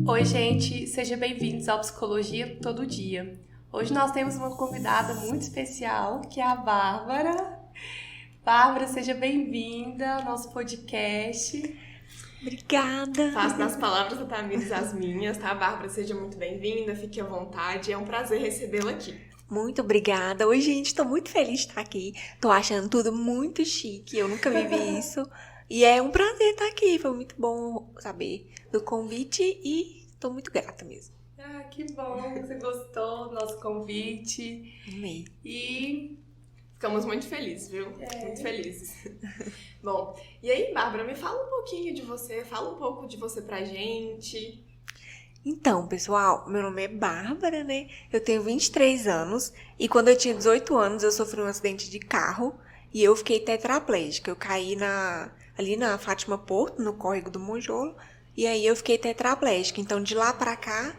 Oi, gente, sejam bem-vindos ao Psicologia Todo Dia. Hoje nós temos uma convidada muito especial, que é a Bárbara. Bárbara, seja bem-vinda ao nosso podcast. Obrigada. Faço das palavras da Tamires as minhas, tá? Bárbara, seja muito bem-vinda, fique à vontade, é um prazer recebê-la aqui. Muito obrigada. Oi, gente, tô muito feliz de estar aqui. Tô achando tudo muito chique, eu nunca vivi isso. E é um prazer estar aqui, foi muito bom saber do convite e tô muito grata mesmo. Ah, que bom que você gostou do nosso convite. Amei. E ficamos muito felizes, viu? Muito felizes. Bom, e aí, Bárbara, me fala um pouquinho de você, fala um pouco de você pra gente. Então, pessoal, meu nome é Bárbara, né? Eu tenho 23 anos e quando eu tinha 18 anos eu sofri um acidente de carro e eu fiquei tetraplégica. Eu caí ali na Fátima Porto, no córrego do Monjolo, e aí eu fiquei tetraplégica. Então, de lá pra cá,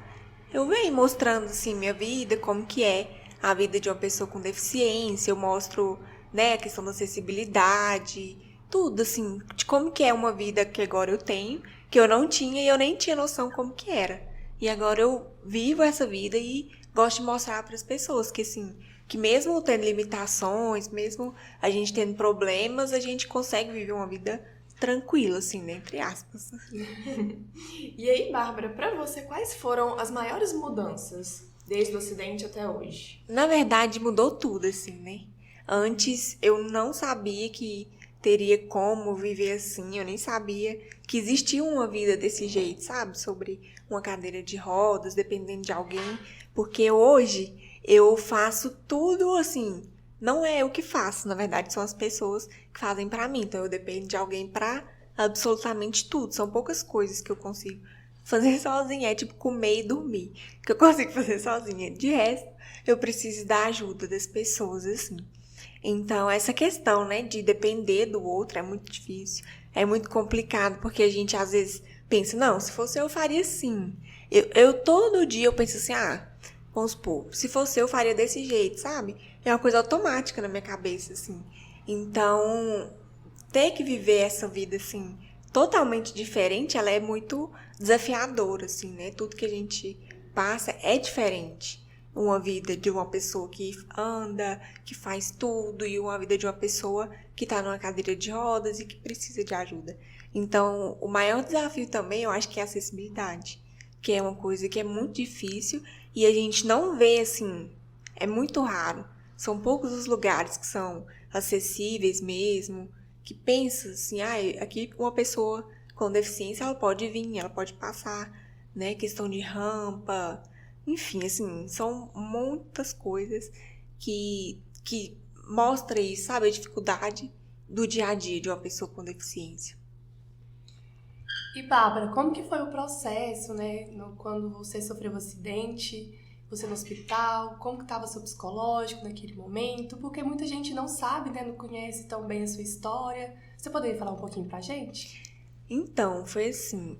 eu venho mostrando, assim, minha vida, como que é a vida de uma pessoa com deficiência. Eu mostro, né, a questão da acessibilidade, tudo, assim, de como que é uma vida que agora eu tenho, que eu não tinha e eu nem tinha noção como que era. E agora eu vivo essa vida e gosto de mostrar para as pessoas que, assim, que mesmo tendo limitações, mesmo a gente tendo problemas, a gente consegue viver uma vida tranquila, assim, né? Entre aspas. E aí, Bárbara, pra você, quais foram as maiores mudanças desde o acidente até hoje? Na verdade, mudou tudo, assim, né? Antes, eu não sabia que teria como viver assim, eu nem sabia que existia uma vida desse jeito, sabe? Sobre uma cadeira de rodas, dependendo de alguém. Porque hoje, eu faço tudo assim. Não é eu que faço, na verdade, são as pessoas que fazem pra mim. Então, eu dependo de alguém pra absolutamente tudo. São poucas coisas que eu consigo fazer sozinha. É tipo comer e dormir, que eu consigo fazer sozinha. De resto, eu preciso da ajuda das pessoas, assim. Então, essa questão, né, de depender do outro é muito difícil. É muito complicado, porque a gente às vezes pensa, não, se fosse eu faria assim. Eu todo dia eu penso assim, vamos supor, se fosse eu faria desse jeito, sabe? É uma coisa automática na minha cabeça, assim. Então, ter que viver essa vida, assim, totalmente diferente, ela é muito desafiadora, assim, né? Tudo que a gente passa é diferente. Uma vida de uma pessoa que anda, que faz tudo, e uma vida de uma pessoa que tá numa cadeira de rodas e que precisa de ajuda. Então, o maior desafio também, eu acho que é a acessibilidade, que é uma coisa que é muito difícil e a gente não vê, assim, é muito raro. São poucos os lugares que são acessíveis mesmo, que pensa assim, aqui uma pessoa com deficiência, ela pode vir, ela pode passar, né, questão de rampa, enfim, assim, são muitas coisas que mostra isso, sabe, a dificuldade do dia a dia de uma pessoa com deficiência. E Bárbara, como que foi o processo, né? Quando você sofreu um acidente, você no hospital, como que estava seu psicológico naquele momento? Porque muita gente não sabe, né? Não conhece tão bem a sua história. Você poderia falar um pouquinho pra gente? Então, foi assim,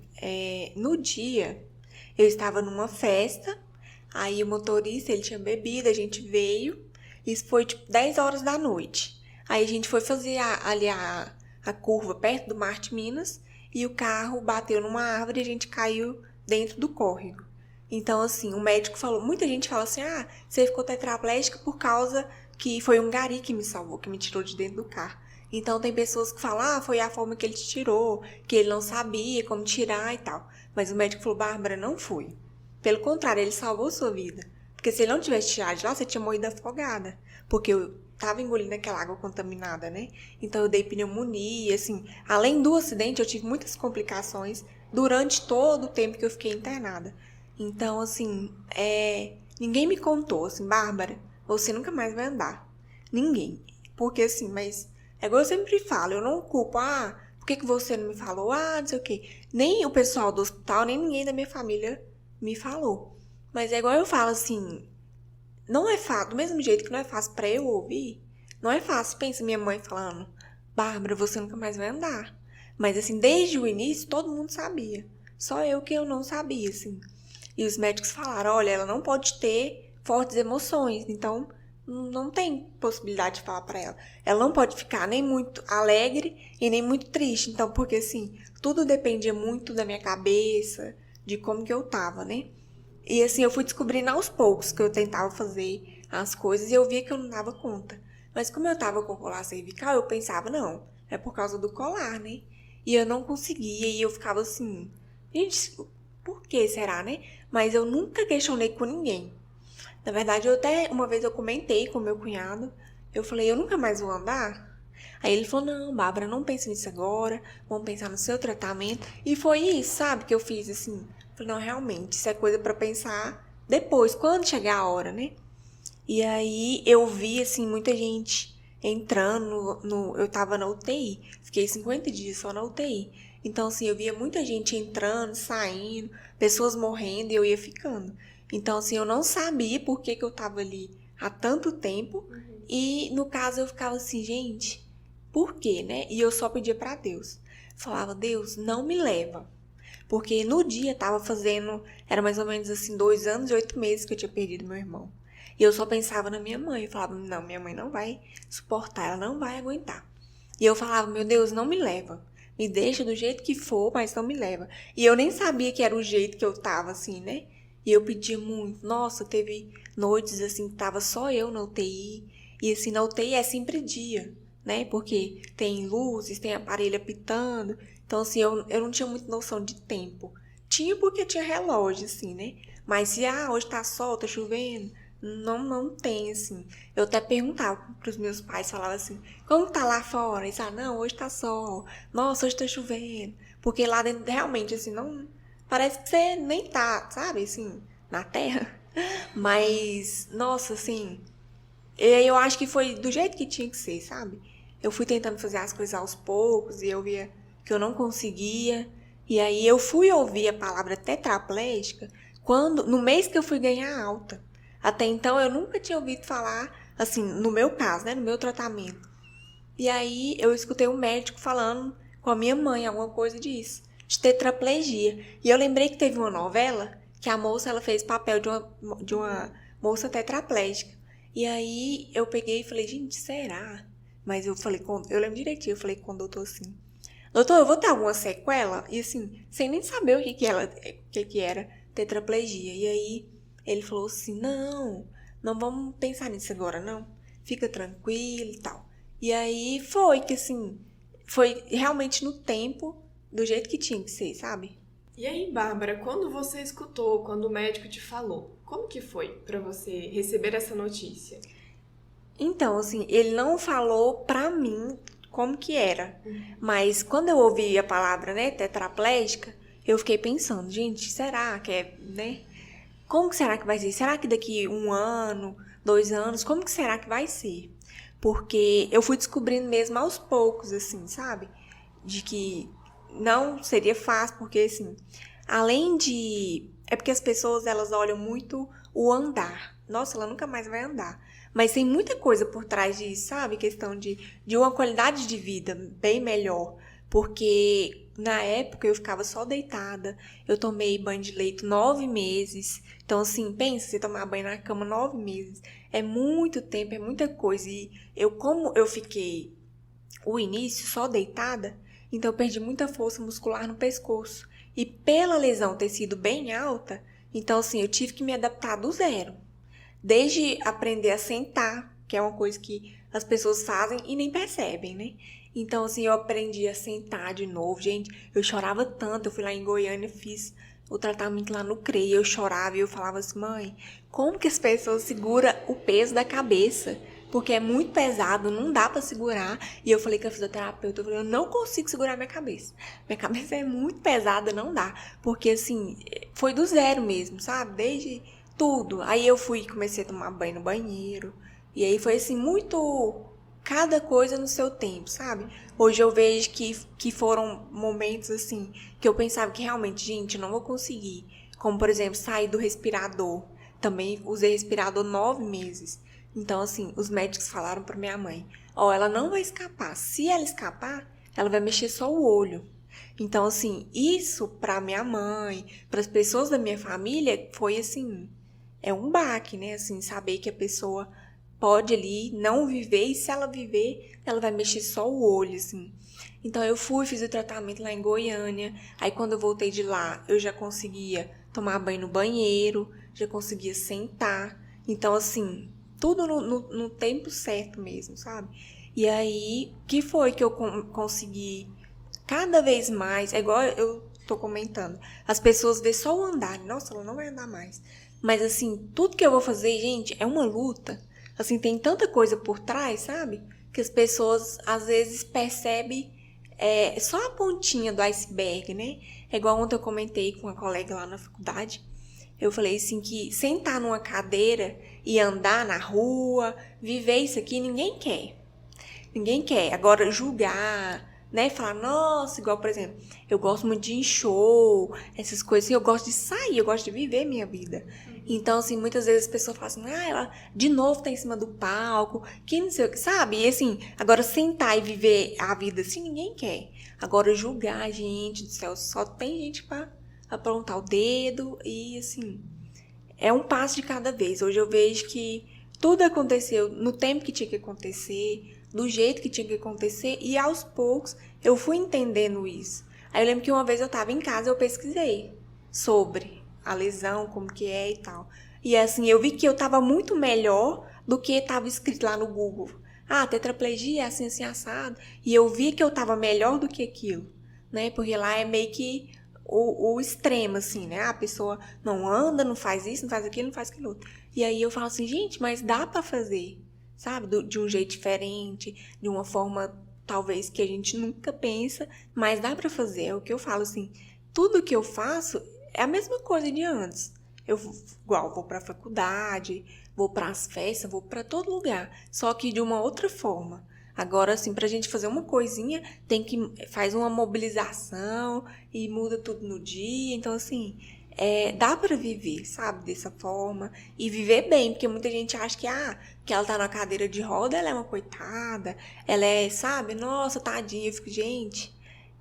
no dia, eu estava numa festa, aí o motorista, ele tinha bebido, a gente veio, isso foi tipo 10 horas da noite. Aí a gente foi fazer ali a curva perto do Mar de Minas, e o carro bateu numa árvore e a gente caiu dentro do córrego. Então, assim, o médico falou, muita gente fala assim, você ficou tetraplégica por causa que foi um gari que me salvou, que me tirou de dentro do carro. Então, tem pessoas que falam, foi a forma que ele te tirou, que ele não sabia como tirar e tal. Mas o médico falou, Bárbara, não foi. Pelo contrário, ele salvou sua vida. Porque se ele não tivesse tirado de lá, você tinha morrido afogada. Porque eu tava engolindo aquela água contaminada, né? Então, eu dei pneumonia, assim. Além do acidente, eu tive muitas complicações durante todo o tempo que eu fiquei internada. Então, assim, ninguém me contou, assim, Bárbara, você nunca mais vai andar. Ninguém. Porque, assim, mas é igual eu sempre falo, eu não culpo, por que você não me falou? Não sei o quê. Nem o pessoal do hospital, nem ninguém da minha família me falou. Mas é igual eu falo, assim, não é fácil, do mesmo jeito que não é fácil pra eu ouvir, não é fácil. Pensa minha mãe falando, Bárbara, você nunca mais vai andar. Mas, assim, desde o início, todo mundo sabia. Só eu que eu não sabia, assim. E os médicos falaram, olha, ela não pode ter fortes emoções, então não tem possibilidade de falar pra ela. Ela não pode ficar nem muito alegre e nem muito triste. Então, porque assim, tudo dependia muito da minha cabeça, de como que eu tava, né? E assim, eu fui descobrindo aos poucos que eu tentava fazer as coisas e eu via que eu não dava conta. Mas como eu tava com colar cervical, eu pensava, não, é por causa do colar, né? E eu não conseguia e eu ficava assim, gente, por que será, né? Mas eu nunca questionei com ninguém. Na verdade, uma vez eu comentei com meu cunhado, eu falei, eu nunca mais vou andar? Aí ele falou, não, Bárbara, não pense nisso agora, vamos pensar no seu tratamento. E foi isso, sabe, que eu fiz assim. Falei, não, realmente, isso é coisa pra pensar depois, quando chegar a hora, né? E aí eu vi, assim, muita gente entrando eu tava na UTI, fiquei 50 dias só na UTI. Então, assim, eu via muita gente entrando, saindo, pessoas morrendo e eu ia ficando. Então, assim, eu não sabia por que eu tava ali há tanto tempo. E, no caso, eu ficava assim, gente, por quê, né? E eu só pedia pra Deus. Falava, Deus, não me leva. Porque no dia tava fazendo, era mais ou menos assim, 2 anos e 8 meses que eu tinha perdido meu irmão. E eu só pensava na minha mãe. Eu falava, não, minha mãe não vai suportar, ela não vai aguentar. E eu falava, meu Deus, não me leva. Me deixa do jeito que for, mas não me leva. E eu nem sabia que era o jeito que eu tava, assim, né? E eu pedia muito. Nossa, teve noites, assim, que tava só eu na UTI. E, assim, na UTI é sempre dia, né? Porque tem luzes, tem aparelho apitando. Então, assim, eu não tinha muita noção de tempo. Tinha porque tinha relógio, assim, né? Mas se, hoje tá sol, tá chovendo, não tem, assim. Eu até perguntava pros meus pais, falava assim, como tá lá fora? Eles falavam, não, hoje tá sol. Nossa, hoje tá chovendo. Porque lá dentro, realmente, assim, não... Parece que você nem tá, sabe, assim, na terra. Mas, nossa, assim... Eu acho que foi do jeito que tinha que ser, sabe? Eu fui tentando fazer as coisas aos poucos e eu via que eu não conseguia. E aí eu fui ouvir a palavra tetraplégica no mês que eu fui ganhar alta. Até então eu nunca tinha ouvido falar, assim, no meu caso, né, no meu tratamento. E aí eu escutei um médico falando com a minha mãe alguma coisa disso, de tetraplegia. E eu lembrei que teve uma novela que a moça ela fez papel de uma moça tetraplégica. E aí eu peguei e falei, gente, será? Mas eu lembro direitinho, eu falei com o doutor assim, doutor, eu vou ter alguma sequela? E assim, sem nem saber o que era tetraplegia. E aí ele falou assim, não vamos pensar nisso agora, não. Fica tranquilo e tal. E aí foi que assim, foi realmente no tempo, do jeito que tinha que ser, sabe? E aí, Bárbara, quando você escutou, quando o médico te falou, como que foi pra você receber essa notícia? Então, assim, ele não falou pra mim como que era. Mas quando eu ouvi a palavra, né, tetraplégica, eu fiquei pensando, gente, será que é, né? Como que será que vai ser? Será que daqui 1 ano, 2 anos, como que será que vai ser? Porque eu fui descobrindo mesmo aos poucos, assim, sabe? De que não seria fácil, porque, assim, além de... É porque as pessoas, elas olham muito o andar. Nossa, ela nunca mais vai andar. Mas tem muita coisa por trás disso, sabe? Questão de uma qualidade de vida bem melhor. Porque na época eu ficava só deitada. Eu tomei banho de leito 9 meses. Então, assim, pensa, você tomar banho na cama 9 meses. É muito tempo, é muita coisa. E como eu fiquei o início só deitada, então eu perdi muita força muscular no pescoço. E pela lesão ter sido bem alta, então, assim, eu tive que me adaptar do zero. Desde aprender a sentar, que é uma coisa que as pessoas fazem e nem percebem, né? Então, assim, eu aprendi a sentar de novo. Gente, eu chorava tanto. Eu fui lá em Goiânia, fiz o tratamento lá no CREI. Eu chorava e eu falava assim, mãe, como que as pessoas seguram o peso da cabeça? Porque é muito pesado, não dá pra segurar. E eu falei com a fisioterapeuta, eu não consigo segurar minha cabeça. Minha cabeça é muito pesada, não dá. Porque, assim, foi do zero mesmo, sabe? Desde tudo. Aí eu comecei a tomar banho no banheiro. E aí foi, assim, muito... Cada coisa no seu tempo, sabe? Hoje eu vejo que foram momentos, assim, que eu pensava que realmente, gente, eu não vou conseguir. Como, por exemplo, sair do respirador. Também usei respirador 9 meses. Então, assim, os médicos falaram pra minha mãe, ela não vai escapar. Se ela escapar, ela vai mexer só o olho. Então, assim, isso pra minha mãe, pras pessoas da minha família, foi, assim, é um baque, né? Assim, saber que a pessoa pode ali não viver e se ela viver, ela vai mexer só o olho, assim. Então eu fiz o tratamento lá em Goiânia. Aí quando eu voltei de lá, eu já conseguia tomar banho no banheiro, já conseguia sentar. Então, assim, tudo no tempo certo mesmo, sabe? E aí, que foi que eu consegui cada vez mais, é igual eu tô comentando, as pessoas vê só o andar, nossa, ela não vai andar mais. Mas assim, tudo que eu vou fazer, gente, é uma luta. Assim, tem tanta coisa por trás, sabe? Que as pessoas às vezes percebem só a pontinha do iceberg, né? É igual ontem eu comentei com uma colega lá na faculdade. Eu falei assim que sentar numa cadeira e andar na rua, viver isso aqui, ninguém quer. Ninguém quer. Agora, julgar, né? Falar, nossa, igual, por exemplo, eu gosto muito de ir em show, essas coisas assim, eu gosto de sair, eu gosto de viver minha vida. Então, assim, muitas vezes as pessoas falam assim, ela de novo tá em cima do palco, que não sei o que, sabe? E assim, agora sentar e viver a vida assim, ninguém quer. Agora, julgar, gente do céu, só tem gente pra apontar o dedo e, assim, é um passo de cada vez. Hoje eu vejo que tudo aconteceu no tempo que tinha que acontecer, do jeito que tinha que acontecer, e aos poucos eu fui entendendo isso. Aí eu lembro que uma vez eu tava em casa, eu pesquisei sobre a lesão, como que é e tal. E assim, eu vi que eu tava muito melhor do que tava escrito lá no Google. Tetraplegia é assim, assim, assado. E eu vi que eu tava melhor do que aquilo, né? Porque lá é meio que o extremo, assim, né? A pessoa não anda, não faz isso, não faz aquilo, não faz aquilo outro. E aí eu falo assim, gente, mas dá pra fazer, sabe? De um jeito diferente, de uma forma talvez que a gente nunca pensa, mas dá pra fazer. É o que eu falo, assim, tudo que eu faço é a mesma coisa de antes. Eu vou pra faculdade, vou pras festas, vou pra todo lugar, só que de uma outra forma. Agora, assim, pra gente fazer uma coisinha, faz uma mobilização e muda tudo no dia. Então, assim, dá pra viver, sabe, dessa forma. E viver bem, porque muita gente acha que ela tá na cadeira de roda, ela é uma coitada. Ela sabe, nossa, tadinha. Eu fico, gente,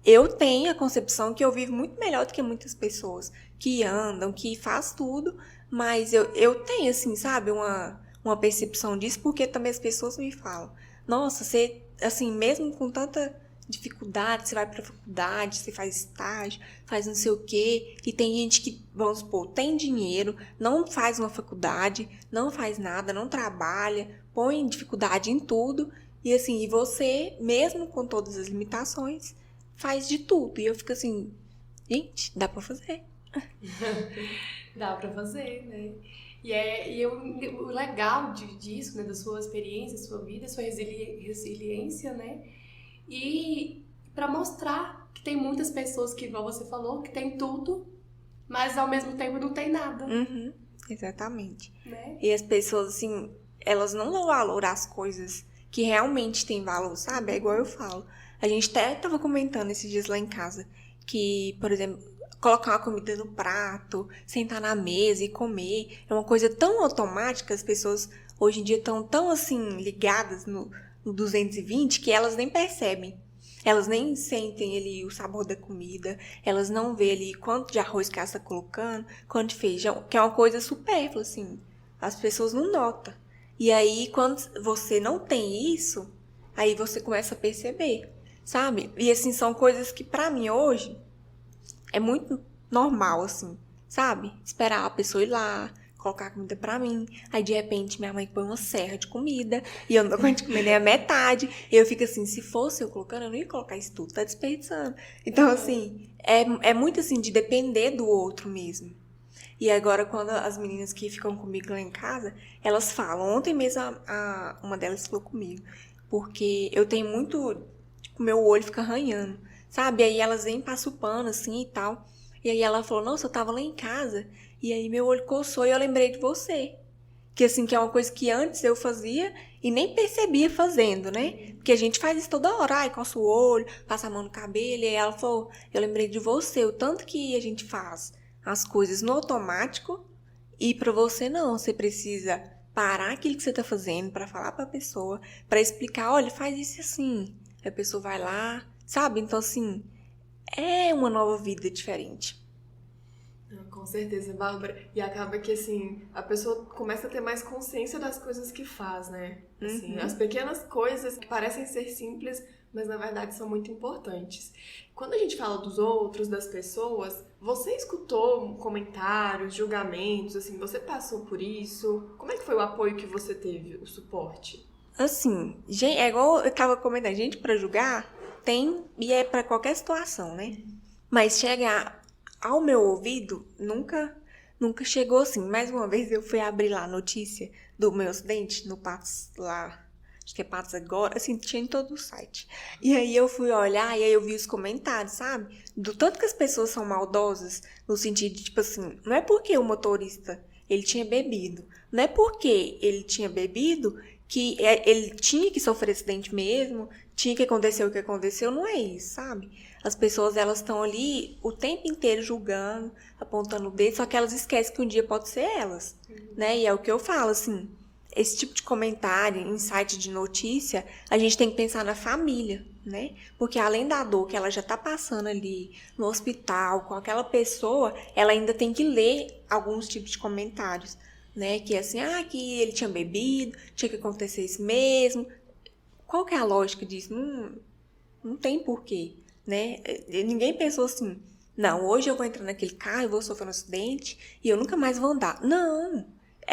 eu tenho a concepção que eu vivo muito melhor do que muitas pessoas que andam, que faz tudo. Mas eu tenho, assim, sabe, uma percepção disso, porque também as pessoas me falam. Nossa, você, assim, mesmo com tanta dificuldade, você vai pra faculdade, você faz estágio, faz não sei o quê, e tem gente que, vamos supor, tem dinheiro, não faz uma faculdade, não faz nada, não trabalha, põe dificuldade em tudo, e assim, e você, mesmo com todas as limitações, faz de tudo. E eu fico assim, gente, dá pra fazer. Dá pra fazer, né? O legal disso, né, da sua experiência, sua vida, sua resiliência, né? E pra mostrar que tem muitas pessoas que, igual você falou, que tem tudo, mas ao mesmo tempo não tem nada. Uhum, exatamente. Né? E as pessoas, assim, elas não dão valor às coisas que realmente têm valor, sabe? É igual eu falo. A gente até tava comentando esses dias lá em casa que, por exemplo, colocar uma comida no prato, sentar na mesa e comer, é uma coisa tão automática, as pessoas hoje em dia estão tão, assim, ligadas no 220 que elas nem percebem. Elas nem sentem ali o sabor da comida, elas não vê ali quanto de arroz que ela está colocando, quanto de feijão, que é uma coisa supérflua, assim. As pessoas não notam. E aí, quando você não tem isso, aí você começa a perceber, sabe? E assim, são coisas que pra mim hoje é muito normal, assim, sabe? Esperar a pessoa ir lá, colocar comida pra mim. Aí, de repente, minha mãe põe uma serra de comida e eu não dou conta de comer nem a metade. E eu fico assim, se fosse eu colocando, eu não ia colocar isso tudo, tá desperdiçando. Então, assim, é muito assim, de depender do outro mesmo. E agora, quando as meninas que ficam comigo lá em casa, elas falam. Ontem mesmo, uma delas falou comigo. Porque eu tenho muito... Tipo, meu olho fica arranhando, sabe? Aí elas vêm, passam o pano, assim, e tal. E aí ela falou, nossa, eu tava lá em casa... E aí meu olho coçou e eu lembrei de você. Que assim, que é uma coisa que antes eu fazia e nem percebia fazendo, né? Porque a gente faz isso toda hora. Ai, coça o olho, passa a mão no cabelo. E aí ela falou, eu lembrei de você. O tanto que a gente faz as coisas no automático e pra você não. Você precisa parar aquilo que você tá fazendo pra falar pra pessoa, pra explicar, olha, faz isso assim. Aí a pessoa vai lá, sabe? Então assim, é uma nova vida diferente. Com certeza, Bárbara. E acaba que, assim, a pessoa começa a ter mais consciência das coisas que faz, né? Assim, as pequenas coisas que parecem ser simples, mas na verdade são muito importantes. Quando a gente fala dos outros, das pessoas, você escutou comentários, julgamentos, assim, você passou por isso? Como é que foi o apoio que você teve, o suporte? Assim, é igual eu tava comentando, gente pra julgar tem e é pra qualquer situação, né? Mas chegar ao meu ouvido nunca chegou assim. Mais uma vez eu fui abrir lá a notícia do meu acidente no Patos lá, acho que é Patos Agora, assim, tinha em todo o site. E aí eu fui olhar e aí eu vi os comentários, sabe? Do tanto que as pessoas são maldosas, no sentido de, tipo assim, não é porque o motorista ele tinha bebido, não é porque ele tinha bebido que ele tinha que sofrer acidente mesmo, tinha que acontecer o que aconteceu, não é isso, sabe? As pessoas, elas estão ali o tempo inteiro julgando, apontando o dedo, só que elas esquecem que um dia pode ser elas, né? E é o que eu falo, assim, esse tipo de comentário em site de notícia, a gente tem que pensar na família, né? Porque além da dor que ela já tá passando ali no hospital com aquela pessoa, ela ainda tem que ler alguns tipos de comentários, né? Que é assim, que ele tinha bebido, tinha que acontecer isso mesmo. Qual que é a lógica disso? Não tem porquê, né? Ninguém pensou assim, não, hoje eu vou entrar naquele carro, eu vou sofrer um acidente e eu nunca mais vou andar. Não,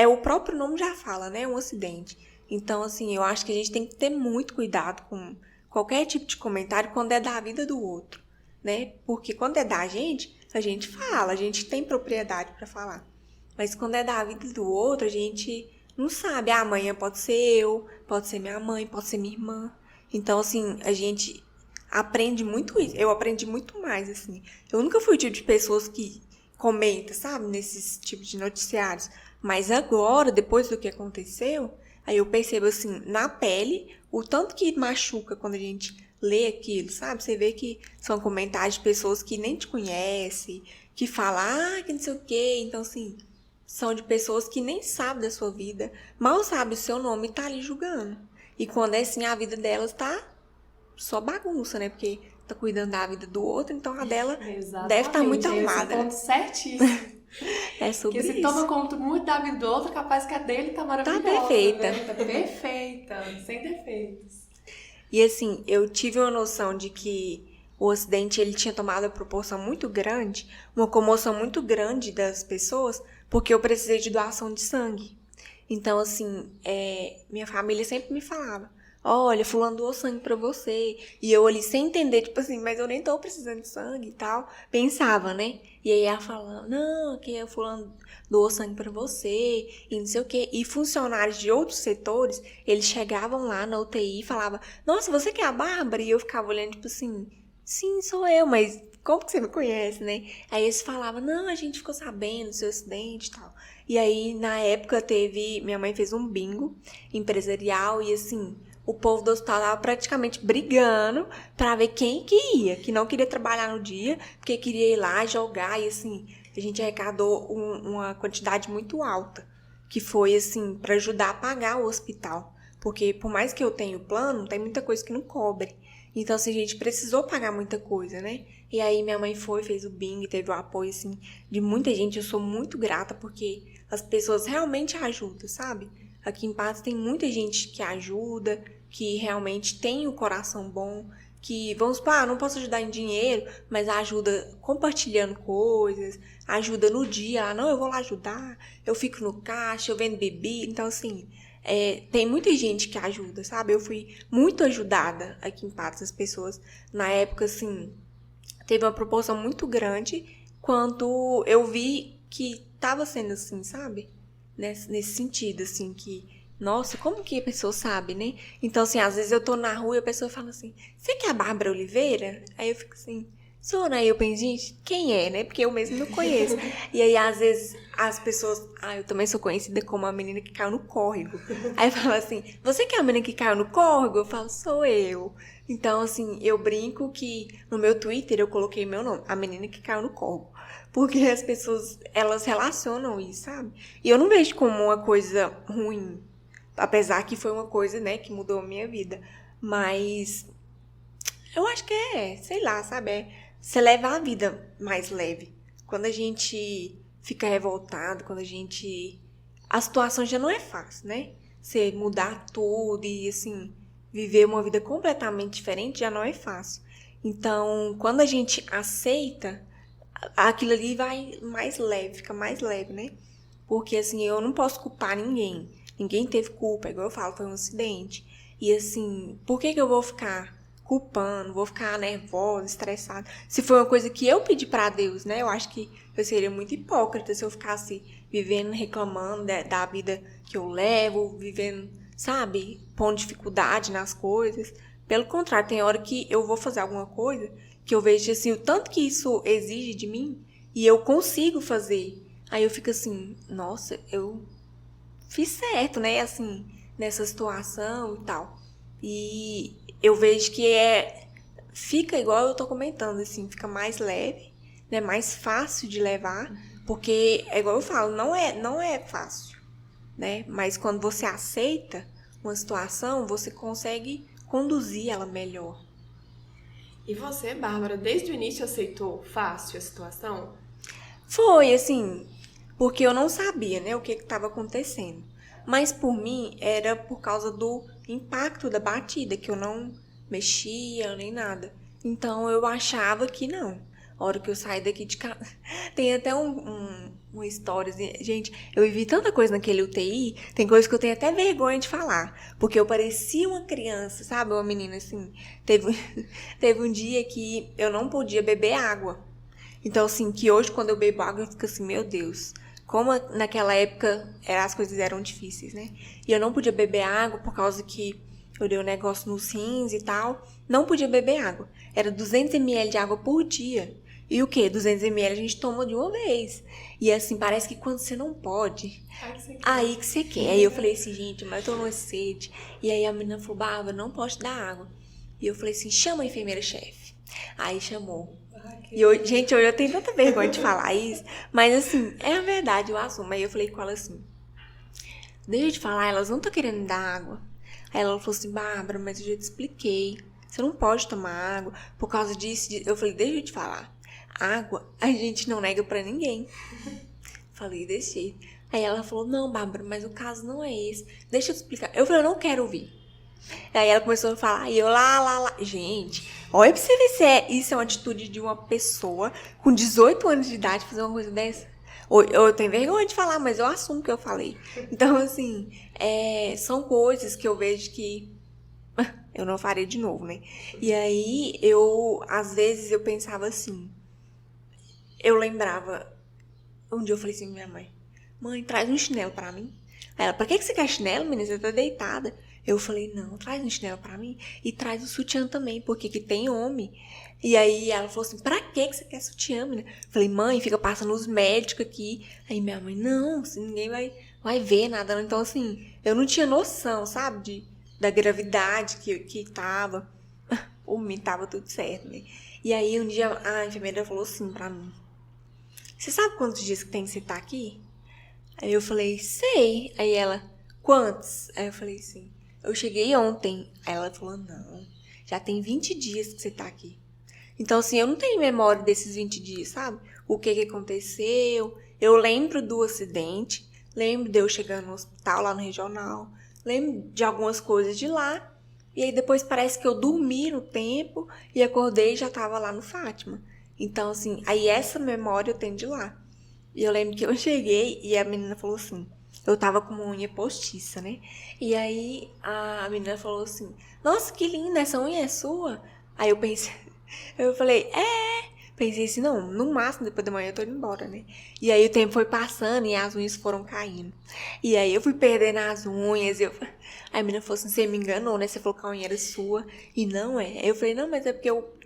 o próprio nome já fala, né? Um acidente. Então, assim, eu acho que a gente tem que ter muito cuidado com qualquer tipo de comentário quando é da vida do outro, né? Porque quando é da gente fala, a gente tem propriedade para falar. Mas quando é da vida do outro, a gente não sabe. Amanhã pode ser eu, pode ser minha mãe, pode ser minha irmã. Então, assim, a gente aprende muito isso. Eu aprendi muito mais, assim. Eu nunca fui o tipo de pessoas que comenta, sabe? Nesses tipos de noticiários. Mas agora, depois do que aconteceu, aí eu percebo, assim, na pele, o tanto que machuca quando a gente lê aquilo, sabe? Você vê que são comentários de pessoas que nem te conhecem, que falam, que não sei o quê. Então, assim, são de pessoas que nem sabem da sua vida, mal sabem o seu nome e tá ali julgando. E quando é assim, a vida delas tá só bagunça, né? Porque tá cuidando da vida do outro, então a dela deve estar muito arrumada. Esse ponto certíssimo. É sobre isso. Porque se toma conta muito da vida do outro, capaz que a dele tá maravilhosa. Tá perfeita. Né? Tá perfeita, sem defeitos. E assim, eu tive uma noção de que o acidente ele tinha tomado uma proporção muito grande, uma comoção muito grande das pessoas, porque eu precisei de doação de sangue. Então, assim, minha família sempre me falava, olha, fulano doou sangue pra você. E eu ali sem entender, tipo assim, mas eu nem tô precisando de sangue e tal. Pensava, né? E aí ela falando, não, que o fulano doou sangue pra você e não sei o quê. E funcionários de outros setores, eles chegavam lá na UTI e falavam, nossa, você que é a Bárbara? E eu ficava olhando, tipo assim, sim, sou eu, mas como que você me conhece, né? Aí eles falavam, não, a gente ficou sabendo do seu acidente e tal. E aí, na época, minha mãe fez um bingo empresarial e assim, o povo do hospital tava praticamente brigando pra ver quem que ia, que não queria trabalhar no dia, porque queria ir lá jogar e assim, a gente arrecadou uma quantidade muito alta, que foi assim, pra ajudar a pagar o hospital. Porque por mais que eu tenha o plano, tem muita coisa que não cobre. Então, assim, a gente precisou pagar muita coisa, né? E aí minha mãe fez o bingo, teve o apoio, assim, de muita gente. Eu sou muito grata porque as pessoas realmente ajudam, sabe? Aqui em Patos tem muita gente que ajuda, que realmente tem o coração bom, que, vamos supor, não posso ajudar em dinheiro, mas ajuda compartilhando coisas, ajuda no dia, não, eu vou lá ajudar, eu fico no caixa, eu vendo bebida, então, assim, tem muita gente que ajuda, sabe? Eu fui muito ajudada aqui em Patos, as pessoas, na época, assim, teve uma proporção muito grande quando eu vi que tava sendo assim, sabe? Nesse sentido, assim, que, nossa, como que a pessoa sabe, né? Então, assim, às vezes eu tô na rua e a pessoa fala assim, você que é a Bárbara Oliveira? Aí eu fico assim, sou, né? Aí eu penso, gente, quem é, né? Porque eu mesmo não conheço. E aí, às vezes, as pessoas, eu também sou conhecida como a menina que caiu no córrego. Aí fala assim, você que é a menina que caiu no córrego? Eu falo, sou eu. Então, assim, eu brinco que no meu Twitter eu coloquei meu nome, a menina que caiu no córrego. Porque as pessoas, elas relacionam isso, sabe? E eu não vejo como uma coisa ruim. Apesar que foi uma coisa, né, que mudou a minha vida. Mas eu acho que sei lá, sabe? Você leva a vida mais leve. Quando a gente fica revoltado, quando a situação já não é fácil, né? Você mudar tudo e, assim, viver uma vida completamente diferente já não é fácil. Então, quando a gente aceita, aquilo ali vai mais leve, fica mais leve, né? Porque, assim, eu não posso culpar ninguém. Ninguém teve culpa, igual eu falo, foi um acidente. E, assim, por que eu vou ficar culpando, vou ficar nervosa, estressada? Se foi uma coisa que eu pedi pra Deus, né? Eu acho que eu seria muito hipócrita se eu ficasse vivendo, reclamando da vida que eu levo, vivendo, sabe? Pondo dificuldade nas coisas. Pelo contrário, tem hora que eu vou fazer alguma coisa que eu vejo, assim, o tanto que isso exige de mim e eu consigo fazer. Aí eu fico assim, nossa, eu fiz certo, né? Assim, nessa situação e tal. E eu vejo que fica igual eu tô comentando, assim, fica mais leve, né? Mais fácil de levar, porque é igual eu falo, não é fácil, né? Mas quando você aceita uma situação, você consegue conduzir ela melhor. E você, Bárbara, desde o início aceitou fácil a situação? Foi, assim, porque eu não sabia, né, o que estava acontecendo. Mas por mim era por causa do impacto da batida, que eu não mexia nem nada. Então eu achava que não. A hora que eu saí daqui de casa. Tem até uma história. Gente, eu vivi tanta coisa naquele UTI, tem coisa que eu tenho até vergonha de falar. Porque eu parecia uma criança, sabe? Uma menina assim. Teve um dia que eu não podia beber água. Então, assim, que hoje quando eu bebo água eu fico assim, meu Deus. Como naquela época as coisas eram difíceis, né? E eu não podia beber água por causa que eu dei um negócio nos rins e tal. Não podia beber água. Era 200 ml de água por dia. E o quê? 200 ml a gente toma de uma vez. E assim, parece que quando você não pode, aí que você quer. Aí eu falei assim, gente, mas eu tô numa sede. E aí a menina falou, Bárbara, não pode dar água. E eu falei assim, chama a enfermeira-chefe. Aí chamou. E hoje, gente, hoje eu tenho tanta vergonha de falar isso. Mas assim, é a verdade, eu assumo. Aí eu falei com ela assim, deixa eu te falar, elas não estão querendo dar água. Aí ela falou assim, Bárbara, mas eu já te expliquei. Você não pode tomar água por causa disso. Eu falei, deixa eu te falar. Água a gente não nega pra ninguém. Falei desse jeito. Aí ela falou, não, Bárbara, mas o caso não é esse. Deixa eu te explicar. Eu falei, eu não quero ouvir. Aí ela começou a falar, e eu lá. Gente, olha pra você ver se isso é uma atitude de uma pessoa com 18 anos de idade fazer uma coisa dessa. Eu tenho vergonha de falar, mas eu assumo que eu falei. Então, assim, são coisas que eu vejo que eu não farei de novo, né? E aí, às vezes, eu pensava assim, eu lembrava, um dia eu falei assim pra minha mãe, traz um chinelo pra mim. Aí ela, pra que você quer chinelo, menina? Você tá deitada. Eu falei, não, traz um chinelo pra mim e traz o sutiã também, porque que tem homem. E aí ela falou assim, pra que você quer sutiã, menina? Eu falei, mãe, fica passando os médicos aqui. Aí minha mãe, não, ninguém vai ver nada. Não. Então, assim, eu não tinha noção, sabe, da gravidade que tava. Por mim, tava tudo certo, né? E aí um dia a enfermeira falou assim pra mim, você sabe quantos dias que tem que você tá aqui? Aí eu falei, sei. Aí ela, quantos? Aí eu falei assim, eu cheguei ontem. Aí ela falou, não, já tem 20 dias que você tá aqui. Então, assim, eu não tenho memória desses 20 dias, sabe? O que aconteceu. Eu lembro do acidente, lembro de eu chegando no hospital lá no regional, lembro de algumas coisas de lá. E aí depois parece que eu dormi no tempo e acordei e já tava lá no Fátima. Então, assim, aí essa memória eu tenho de lá. E eu lembro que eu cheguei e a menina falou assim, eu tava com uma unha postiça, né? E aí a menina falou assim, nossa, que linda, essa unha é sua? Aí eu falei, pensei assim, não, no máximo depois da manhã eu tô indo embora, né? E aí o tempo foi passando e as unhas foram caindo. E aí eu fui perdendo as unhas, aí a menina falou assim, você me enganou, né? Você falou que a unha era sua e não é. Aí eu falei, não, mas é porque eu,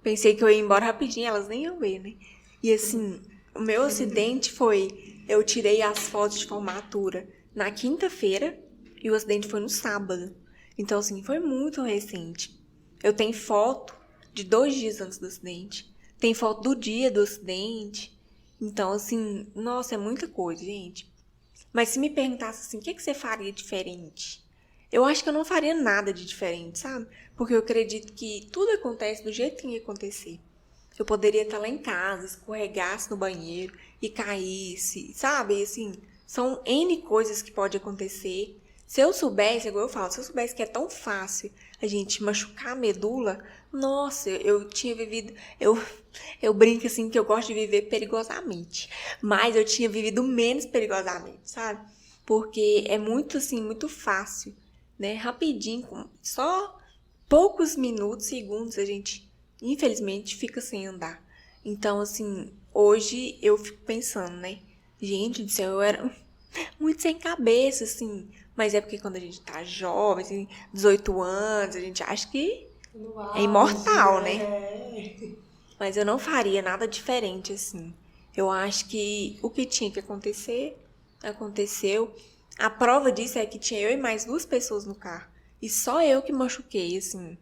pensei que eu ia embora rapidinho, elas nem iam ver, né? E assim, o meu acidente foi, eu tirei as fotos de formatura na quinta-feira e o acidente foi no sábado. Então, assim, foi muito recente. Eu tenho foto de 2 dias antes do acidente. Tem foto do dia do acidente. Então, assim, nossa, é muita coisa, gente. Mas se me perguntasse assim, o que você faria diferente? Eu acho que eu não faria nada de diferente, sabe? Porque eu acredito que tudo acontece do jeito que tem que acontecer. Eu poderia estar lá em casa, escorregasse no banheiro e caísse, sabe? Assim, são N coisas que podem acontecer, Se eu soubesse, igual eu falo, se eu soubesse que é tão fácil a gente machucar a medula, nossa, eu tinha vivido. Eu brinco assim que eu gosto de viver perigosamente. Mas eu tinha vivido menos perigosamente, sabe? Porque é muito assim, muito fácil, né? Rapidinho, só poucos minutos, segundos, a gente, infelizmente, fica sem andar. Então, assim, hoje eu fico pensando, né? Gente do céu, eu era muito sem cabeça, assim. Mas é porque quando a gente tá jovem, assim, 18 anos, a gente acha que é imortal, né? Mas eu não faria nada diferente, assim. Eu acho que o que tinha que acontecer, aconteceu. A prova disso é que tinha eu e mais 2 pessoas no carro. E só eu que machuquei, assim,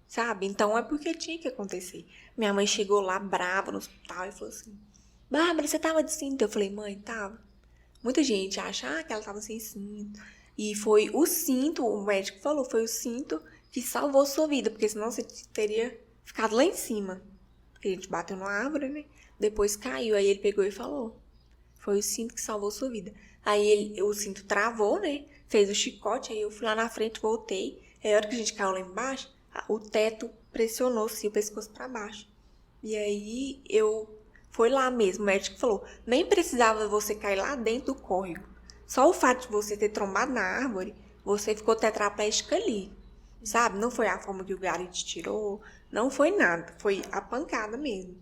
sabe? Então é porque tinha que acontecer. Minha mãe chegou lá brava no hospital e falou assim: Bárbara, você tava de cinto? Eu falei: mãe, tava. Muita gente acha que ela tava sem cinto. E foi o cinto, o médico falou, foi o cinto que salvou sua vida. Porque senão você teria ficado lá em cima. Porque a gente bateu numa árvore, né? Depois caiu. Aí ele pegou e falou: foi o cinto que salvou sua vida. Aí o cinto travou, né? Fez o chicote, aí eu fui lá na frente, voltei. Aí a hora que a gente caiu lá embaixo, o teto pressionou-se o pescoço pra baixo. E aí foi lá mesmo, o médico falou, nem precisava você cair lá dentro do córrego. Só o fato de você ter trombado na árvore, você ficou tetraplégica ali. Sabe? Não foi a forma que o Gary te tirou, não foi nada, foi a pancada mesmo.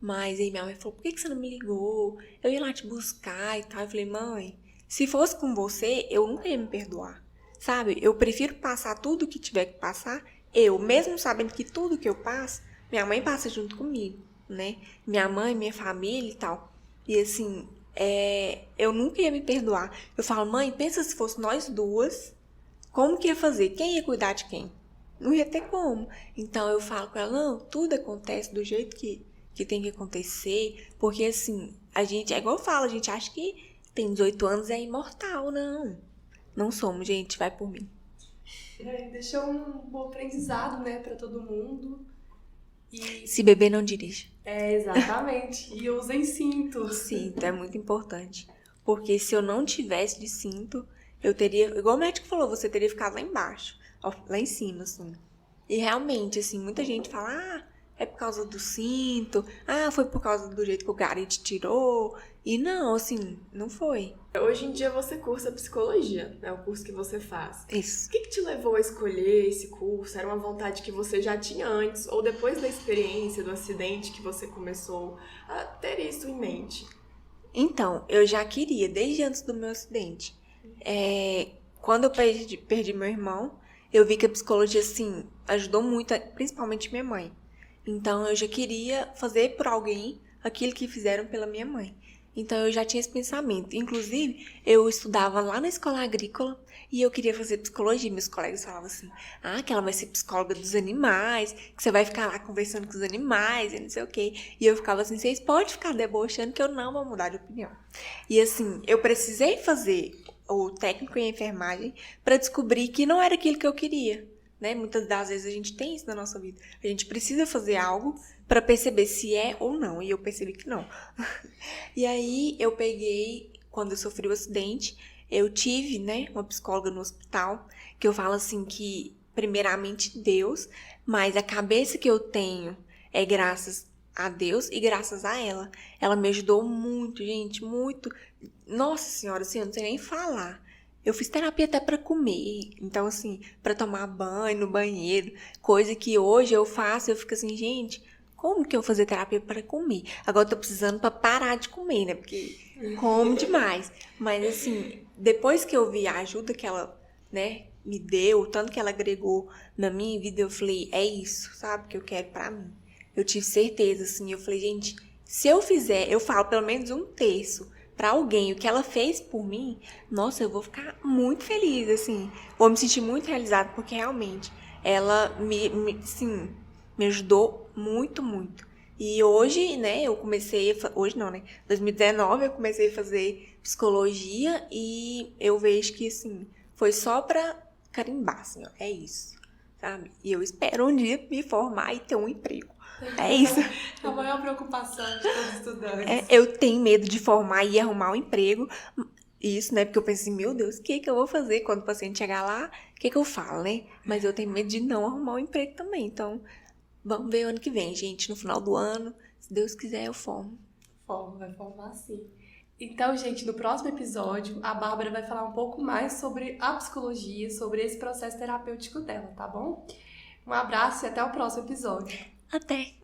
Mas aí minha mãe falou, por que você não me ligou? Eu ia lá te buscar e tal. Eu falei, mãe, se fosse com você, eu nunca ia me perdoar. Sabe? Eu prefiro passar tudo que tiver que passar. Eu, mesmo sabendo que tudo que eu passo, minha mãe passa junto comigo, né? Minha mãe, minha família e tal. E assim, eu nunca ia me perdoar. Eu falo, mãe, pensa se fosse nós 2, como que ia fazer? Quem ia cuidar de quem? Não ia ter como. Então eu falo com ela, não, tudo acontece do jeito que tem que acontecer, porque assim, a gente, é igual eu falo, a gente acha que tem 18 anos é imortal, não. Não somos, gente, vai por mim. Deixou um bom aprendizado, né, pra todo mundo. E... se beber, não dirija. Exatamente. E usem cinto. Cinto é muito importante. Porque se eu não tivesse de cinto, eu teria, igual o médico falou, você teria ficado lá embaixo, lá em cima, assim. E realmente, assim, muita gente fala, é por causa do cinto, foi por causa do jeito que o Gary te tirou. E não, assim, não foi. Hoje em dia você cursa psicologia, né? O curso que você faz. Isso. O que te levou a escolher esse curso? Era uma vontade que você já tinha antes? Ou depois da experiência, do acidente, que você começou a ter isso em mente? Então, eu já queria, desde antes do meu acidente. Quando eu perdi meu irmão, eu vi que a psicologia, assim, ajudou muito, principalmente minha mãe. Então, eu já queria fazer por alguém aquilo que fizeram pela minha mãe. Então, eu já tinha esse pensamento. Inclusive, eu estudava lá na escola agrícola e eu queria fazer psicologia. Meus colegas falavam assim, que ela vai ser psicóloga dos animais, que você vai ficar lá conversando com os animais e não sei o quê. E eu ficava assim, vocês podem ficar debochando que eu não vou mudar de opinião. E assim, eu precisei fazer o técnico em enfermagem para descobrir que não era aquilo que eu queria. Né? Muitas das vezes a gente tem isso na nossa vida. A gente precisa fazer algo para perceber se é ou não. E eu percebi que não. E aí eu peguei, quando eu sofri o acidente, eu tive, né, uma psicóloga no hospital, que eu falo assim que, primeiramente, Deus, mas a cabeça que eu tenho é graças a Deus e graças a ela. Ela me ajudou muito, gente, muito. Nossa Senhora, assim, eu não sei nem falar. Eu fiz terapia até pra comer, então assim, pra tomar banho no banheiro, coisa que hoje eu faço, eu fico assim, gente, como que eu vou fazer terapia para comer? Agora eu tô precisando pra parar de comer, né, porque como demais. Mas assim, depois que eu vi a ajuda que ela, né, me deu, o tanto que ela agregou na minha vida, eu falei, é isso, sabe, que eu quero pra mim. Eu tive certeza, assim, eu falei, gente, se eu fizer, eu falo pelo menos 1/3 pra alguém o que ela fez por mim, nossa, eu vou ficar muito feliz, assim. Vou me sentir muito realizada, porque realmente ela me ajudou muito, muito. E hoje, né, eu comecei... Hoje não, né? 2019 eu comecei a fazer psicologia e eu vejo que, assim, foi só pra carimbar, assim, ó, é isso, sabe? E eu espero um dia me formar e ter um emprego. É isso. A maior preocupação de todo estudante. Eu tenho medo de formar e arrumar um emprego. isso, né? Porque eu penso assim, meu Deus, o que que eu vou fazer quando o paciente chegar lá? O que que eu falo, né? Mas eu tenho medo de não arrumar um emprego também. Então, vamos ver o ano que vem, gente. No final do ano, se Deus quiser, eu formo. Vai formar sim. Então, gente, no próximo episódio, a Bárbara vai falar um pouco mais sobre a psicologia, sobre esse processo terapêutico dela, tá bom? Um abraço e até o próximo episódio. Até!